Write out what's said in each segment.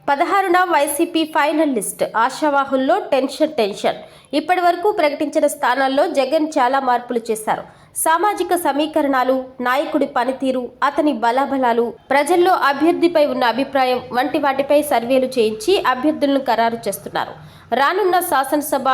16న YCP final list. ఆశావాహుల్లో tension. ఇప్పటి వరకు ప్రకటించిన స్థానాల్లో జగన్ చాలా మార్పులు చేశారు. సామాజిక సమీకరణాలు, నాయకుడి పనితీరు, అతని బలాబలాలు, ప్రజల్లో అభ్యర్థిపై ఉన్న అభిప్రాయం వంటి వాటిపై సర్వేలు చేయించి అభ్యర్థులను ఖరారు చేస్తున్నారు. రానున్న శాసనసభ,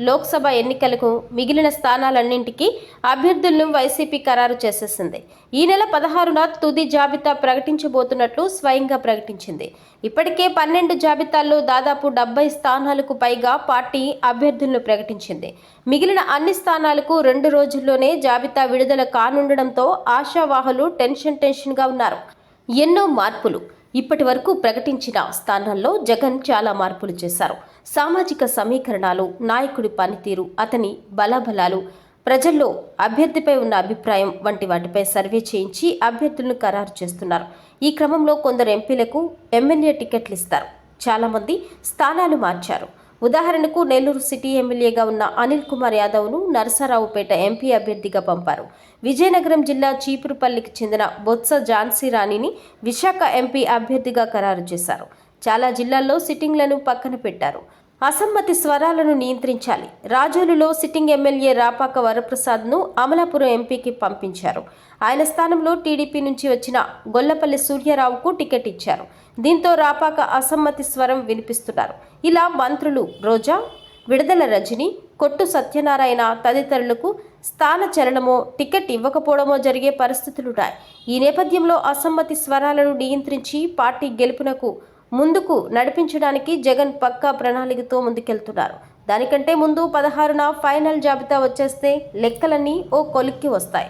లోక్సభ ఎన్నికలకు మిగిలిన స్థానాలన్నింటికీ అభ్యర్థులను వైసీపీ ఖరారు చేసేసింది. ఈ నెల 16న తుది జాబితా ప్రకటించబోతున్నట్లు స్వయంగా ప్రకటించింది. ఇప్పటికే 12 జాబితాల్లో దాదాపు 70 స్థానాలకు పైగా పార్టీ అభ్యర్థులను ప్రకటించింది. మిగిలిన అన్ని స్థానాలకు 2 రోజుల్లోనే జాబితా విడుదల కానుండడంతో ఆశావాహులు టెన్షన్గా ఉన్నారు. ఎన్నో మార్పులు. ఇప్పటి వరకు ప్రకటించిన స్థానాల్లో జగన్ చాలా మార్పులు చేశారు. సామాజిక సమీకరణాలు, నాయకుడి పనితీరు, అతని బలాబలాలు, ప్రజల్లో అభ్యర్థిపై ఉన్న అభిప్రాయం వంటి వాటిపై సర్వే చేయించి అభ్యర్థులను ఖరారు చేస్తున్నారు. ఈ క్రమంలో కొందరు ఎంపీలకు ఎమ్మెల్యే టికెట్లు ఇస్తారు. చాలామంది స్థానాలు మార్చారు. ఉదాహరణకు నెల్లూరు సిటీ ఎమ్మెల్యేగా ఉన్న అనిల్ కుమార్ యాదవ్ను నరసరావుపేట ఎంపీ అభ్యర్థిగా పంపారు. విజయనగరం జిల్లా చీపురుపల్లికి చెందిన బొత్స ఝాన్సీ రాణిని విశాఖ ఎంపీ అభ్యర్థిగా ఖరారు చేశారు. చాలా జిల్లాల్లో సిట్టింగ్లను పక్కన పెట్టారు. అసమ్మతి స్వరాలను నియంత్రించాలి. రాజోలులో సిట్టింగ్ ఎమ్మెల్యే రాపాక వరప్రసాద్ను అమలాపురం ఎంపీకి పంపించారు. ఆయన స్థానంలో టీడీపీ నుంచి వచ్చిన గొల్లపల్లి సూర్యారావుకు టికెట్ ఇచ్చారు. దీంతో రాపాక అసమ్మతి స్వరం వినిపిస్తున్నారు. ఇలా మంత్రులు రోజా, విడుదల రజని, కొట్టు సత్యనారాయణ తదితరులకు స్థానచలనమో, టికెట్ ఇవ్వకపోవడమో జరిగే పరిస్థితులున్నాయి. ఈ నేపథ్యంలో అసమ్మతి స్వరాలను నియంత్రించి పార్టీ గెలుపునకు ముందుకు నడిపించడానికి జగన్ పక్కా ప్రణాళికతో ముందుకెళ్తున్నారు. దానికంటే ముందు 16న ఫైనల్ జాబితా వచ్చేస్తే లెక్కలన్నీ ఓ కొలిక్కి వస్తాయి.